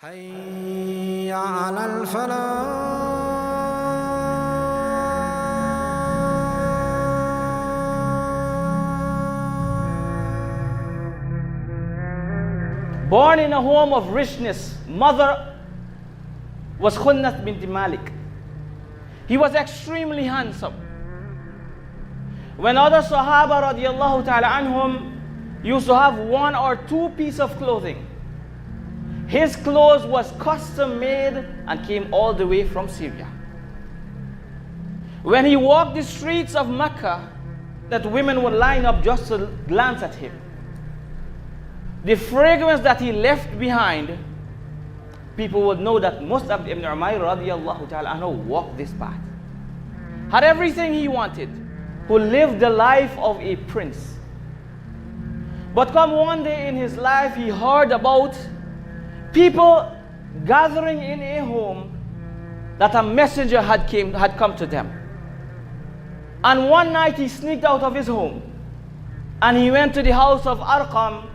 حي على الفلاح. Born in a home of richness, mother was Khunnat bint Malik. He was extremely handsome. When other Sahaba radiallahu ta'ala anhum used to have one or two pieces of clothing, his clothes was custom made and came all the way from Syria. When he walked the streets of Mecca, that women would line up just to glance at him. The fragrance that he left behind, people would know that Mus'ab Ibn Umayr radiallahu ta'ala anhu walked this path. Had everything he wanted, who lived the life of a prince. But come one day in his life, he heard about people gathering in a home that a messenger had come to them. And one night he sneaked out of his home and he went to the house of Arqam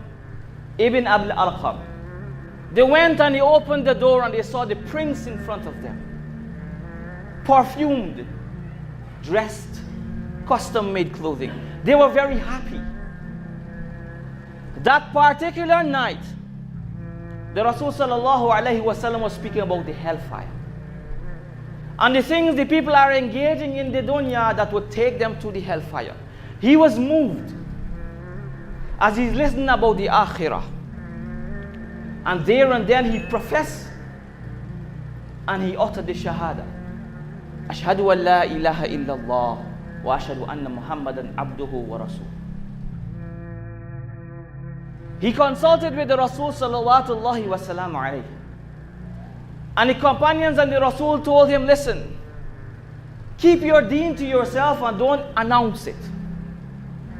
Ibn Abil Arqam. They went and he opened the door and they saw the prince in front of them, perfumed, dressed, custom-made clothing. They were very happy. That particular night, the Rasul sallallahu alaihi wasallam was speaking about the hellfire and the things the people are engaging in the dunya that would take them to the hellfire. He was moved as he's listening about the akhirah, and there and then he professed and he uttered the shahada, ashhadu an la ilaha illallah wa ashhadu anna muhammadan abduhu wa rasul. He consulted with the Rasul sallallahu wasallam alayhi, and the companions and the Rasul told him, listen, keep your deen to yourself and don't announce it.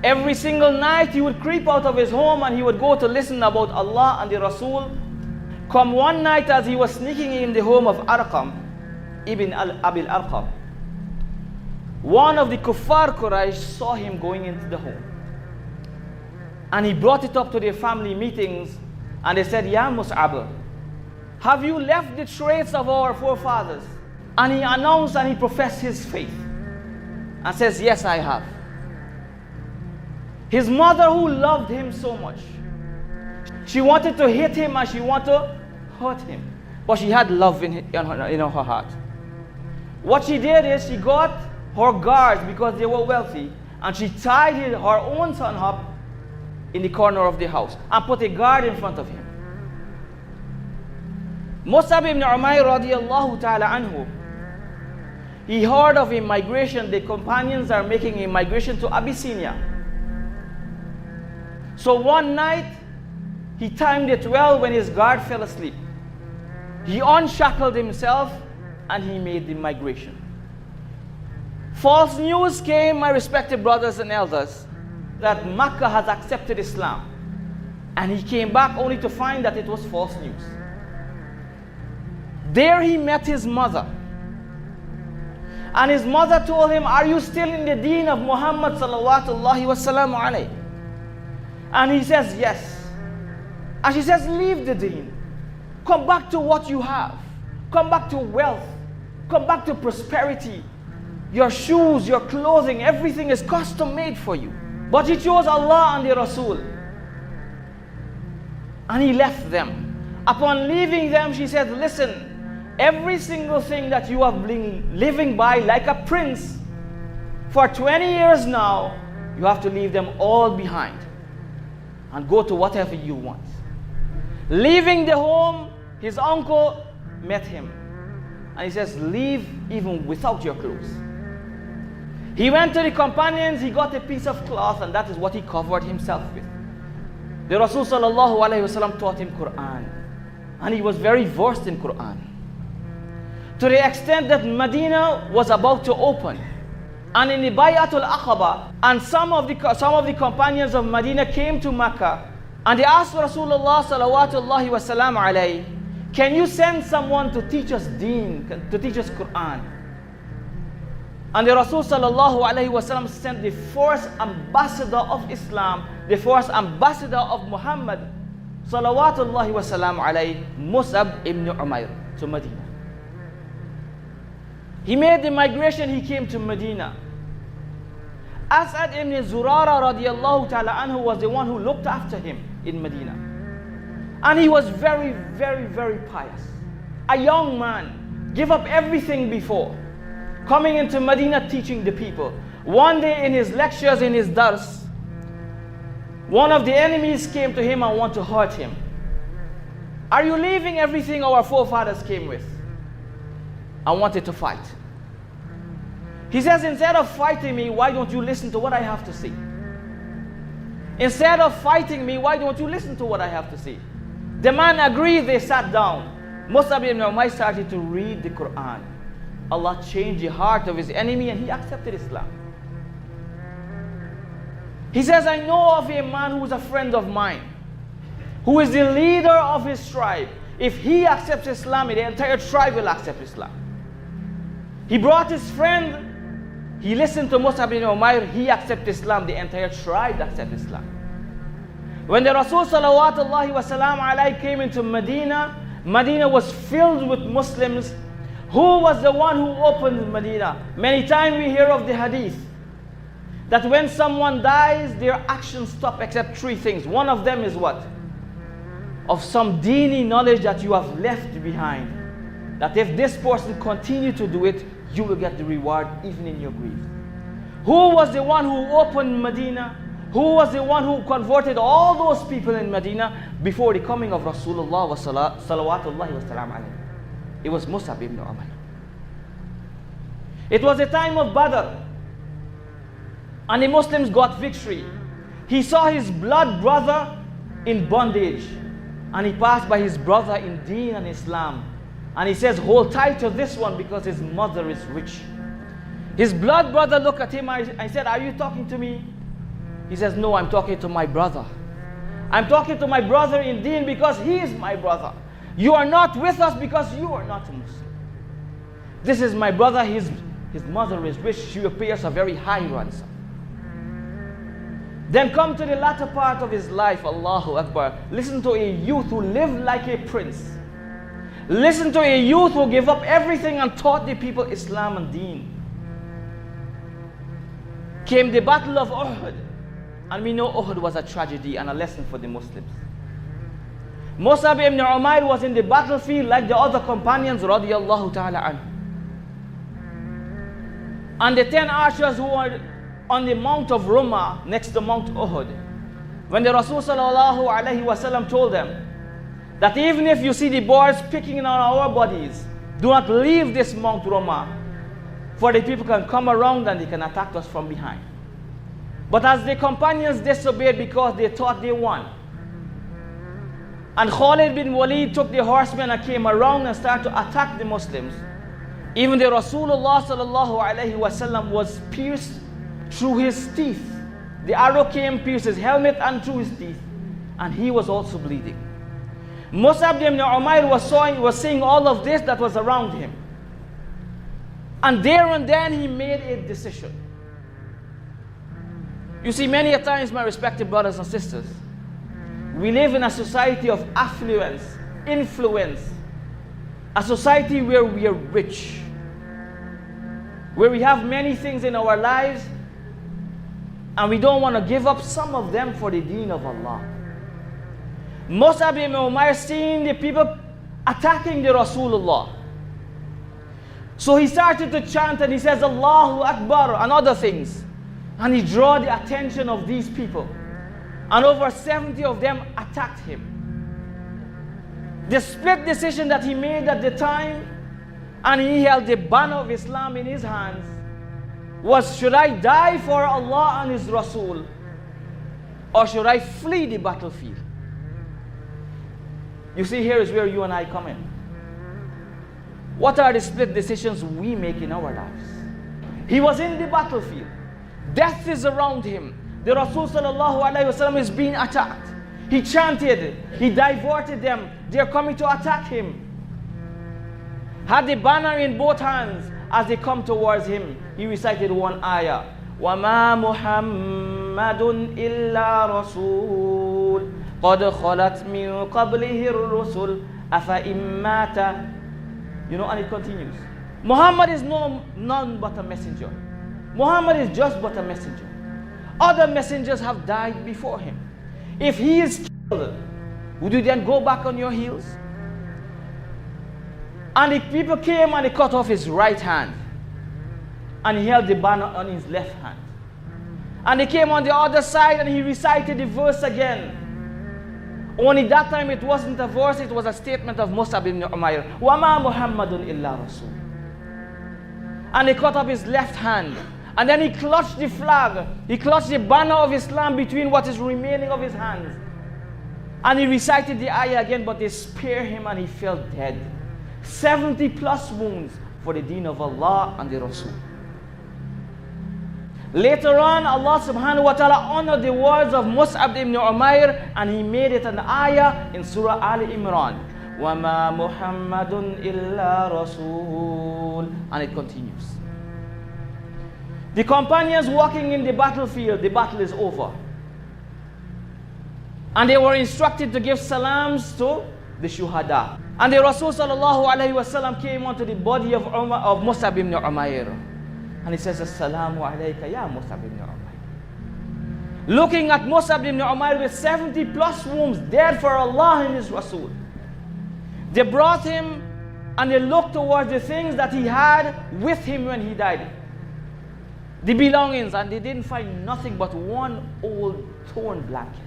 Every single night he would creep out of his home and he would go to listen about Allah and the Rasul. Come one night as he was sneaking in the home of Arqam Ibn Abil Arqam, one of the Kuffar Quraysh saw him going into the home. And he brought it up to their family meetings and they said, Ya Mus'ab, have you left the traits of our forefathers? And he announced and he professed his faith and says, yes, I have. His mother, who loved him so much, she wanted to hit him and she wanted to hurt him, but she had love in her heart. What she did is she got her guards, because they were wealthy, and she tied her own son up in the corner of the house and put a guard in front of him. Mus'ab Ibn Umayr radiallahu ta'ala anhu, he heard of a migration. The companions are making a migration to Abyssinia. So one night he timed it well when his guard fell asleep. He unshackled himself and he made the migration. False news came, my respected brothers and elders, that Makkah has accepted Islam, and he came back only to find that it was false news. There he met his mother, and his mother told him, are you still in the deen of Muhammad sallallahu wasallam alayhi? And he says, yes. And she says, leave the deen, come back to what you have, come back to wealth, come back to prosperity. Your shoes, your clothing, everything is custom made for you. But he chose Allah and the Rasul, and he left them. Upon leaving them, she said, listen, every single thing that you have been living by like a prince for 20 years now, you have to leave them all behind and go to whatever you want. Leaving the home, his uncle met him and he says, leave even without your clothes. He went to the companions, he got a piece of cloth, and that is what he covered himself with. The Rasul sallallahu alayhi wasallam taught him Quran, and he was very versed in Quran, to the extent that Medina was about to open. And in the Bayatul Aqaba, and some of the companions of Medina came to Makkah, and they asked Rasulullah sallallahu wasallam alayhi, can you send someone to teach us deen, to teach us Quran? And the Rasul sallallahu alaihi wasallam sent the first ambassador of Islam, the first ambassador of Muhammad salawatullahi wa salam alayhi, Mus'ab Ibn Umayr to Medina. He made the migration, he came to Medina. As'ad ibn Zurara radiallahu ta'ala anhu was the one who looked after him in Medina. And he was very, very, very pious. A young man, give up everything before, coming into Medina teaching the people. One day in his lectures, in his dars, one of the enemies came to him and wanted to hurt him. Are you leaving everything our forefathers came with? I wanted to fight. He says, instead of fighting me, why don't you listen to what I have to say? Instead of fighting me, why don't you listen to what I have to say? The man agreed, they sat down. Mus'ab ibn Umayr started to read the Quran. Allah changed the heart of his enemy and he accepted Islam. He says, I know of a man who is a friend of mine, who is the leader of his tribe. If he accepts Islam, the entire tribe will accept Islam. He brought his friend, he listened to Mus'ab ibn Umayr, he accepted Islam, the entire tribe accepted Islam. When the Rasul salawatullahi wa salam alayhi came into Medina, Medina was filled with Muslims. Who was the one who opened Medina? Many times we hear of the hadith that when someone dies, their actions stop except three things. One of them is what? Of some deeni knowledge that you have left behind. That if this person continue to do it, you will get the reward even in your grief. Who was the one who opened Medina? Who was the one who converted all those people in Medina before the coming of Rasulullah salawatullahi wa salam alayhi? It was Mus'ab ibn Umayr. It was a time of Badr, and the Muslims got victory. He saw his blood brother in bondage, and he passed by his brother in deen and Islam. And he says, hold tight to this one because his mother is rich. His blood brother looked at him and said, are you talking to me? He says, no, I'm talking to my brother. I'm talking to my brother in deen because he is my brother. You are not with us because you are not a Muslim. This is my brother, his mother is rich, she pays a very high ransom. Then come to the latter part of his life, Allahu Akbar. Listen to a youth who lived like a prince. Listen to a youth who gave up everything and taught the people Islam and deen. Came the battle of Uhud. And we know Uhud was a tragedy and a lesson for the Muslims. Mus'ab ibn Umayr was in the battlefield like the other companions radiyallahu ta'ala anhu. And the 10 archers who were on the Mount of Rumah next to Mount Uhud, when the Rasul sallallahu alayhi wa sallam told them that even if you see the birds picking on our bodies, do not leave this Mount Rumah, for the people can come around and they can attack us from behind. But as the companions disobeyed because they thought they won, and Khalid bin Walid took the horsemen and came around and started to attack the Muslims, even the Rasulullah sallallahu alayhi wa sallam was pierced through his teeth. The arrow came, pierced his helmet and through his teeth, and he was also bleeding. Mus'ab ibn Umayr was seeing all of this that was around him. And there and then he made a decision. You see, many a times, my respected brothers and sisters, we live in a society of affluence, influence, a society where we are rich, where we have many things in our lives, and we don't want to give up some of them for the deen of Allah. Mus'ab ibn Umayr seeing the people attacking the Rasulullah. So he started to chant and he says, Allahu Akbar, and other things. And he drew the attention of these people. And over 70 of them attacked him. The split decision that he made at the time, and he held the banner of Islam in his hands, was, should I die for Allah and His Rasul, or should I flee the battlefield? You see, here is where you and I come in. What are the split decisions we make in our lives? He was in the battlefield. Death is around him. The Rasul sallallahu alayhi wa sallam is being attacked. He chanted, he diverted them. They are coming to attack him. Had the banner in both hands. As they come towards him, he recited one ayah. وَمَا مُحَمَّدٌ إِلَّا رَسُولٌ قَدْ خَلَتْ مِنْ قَبْلِهِ الرُّسُلُ أَفَإِنْ مَاتَ. You know, and it continues. Muhammad is none but a messenger. Muhammad is just but a messenger. Other messengers have died before him. If he is killed, would you then go back on your heels? And the people came and they cut off his right hand, and he held the banner on his left hand. And they came on the other side and he recited the verse again. Only that time it wasn't a verse, it was a statement of Mus'ab Ibn Umayr. وَمَا مُحَمَّدٌ إِلَّا رَسُولٌ. And he cut off his left hand. And then he clutched the flag. He clutched the banner of Islam between what is remaining of his hands. And he recited the ayah again, but they spared him and he fell dead. 70 plus wounds for the deen of Allah and the Rasul. Later on, Allah subhanahu wa ta'ala honored the words of Mus'ab Ibn Umayr and he made it an ayah in Surah Al Imran. وَمَا مُحَمَّدٌ إِلَّا رَسُولٌ. And it continues. The companions walking in the battlefield, the battle is over. And they were instructed to give salams to the shuhada. And the Rasul sallallahu alayhi wa sallam came onto the body of Mus'ab Ibn Umayr. And he says, Assalamu alayka ya Mus'ab Ibn Umayr. Looking at Mus'ab Ibn Umayr with 70 plus wounds, dead for Allah and His Rasul. They brought him and they looked towards the things that he had with him when he died. The belongings, and they didn't find nothing but one old torn blanket.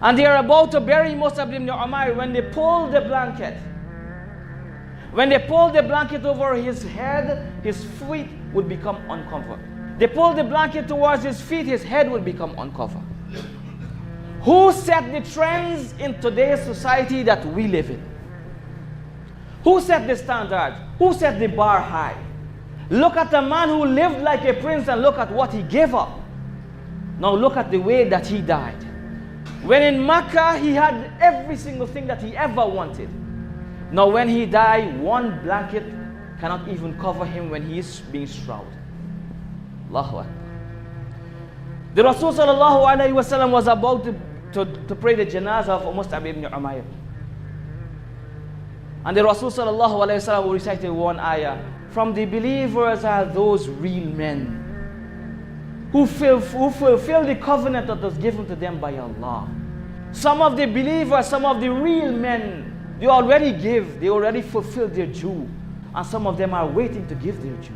And they are about to bury Mus'ab Ibn Umayr when they pulled the blanket. When they pulled the blanket over his head, his feet would become uncovered. They pulled the blanket towards his feet, his head would become uncovered. Who set the trends in today's society that we live in? Who set the standards? Who set the bar high? Look at the man who lived like a prince and look at what he gave up. Now look at the way that he died. When in Mecca, he had every single thing that he ever wanted. Now when he died, one blanket cannot even cover him when he is being shrouded. Allahu Akbar. The Rasul sallallahu alayhi wa sallam was about to pray the janazah of Mus'ab ibn Umayr. And the Rasul sallallahu alayhi wa sallam recited one ayah. From the believers are those real men who fulfill the covenant that was given to them by Allah. Some of the believers, some of the real men, they already give, they already fulfilled their due. And some of them are waiting to give their due.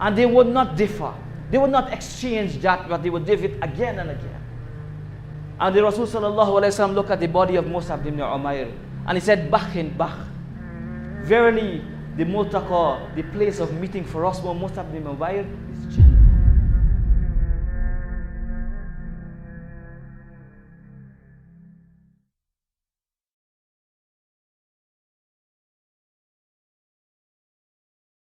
And they would not differ. They would not exchange that, but they would give it again and again. And the Rasul sallallahu alayhi wa sallam looked at the body of Mus'ab ibn Umayr and he said, Bakhin Bakh. Verily, the multaqa, the place of meeting for us, Mus'ab ibn Umayr,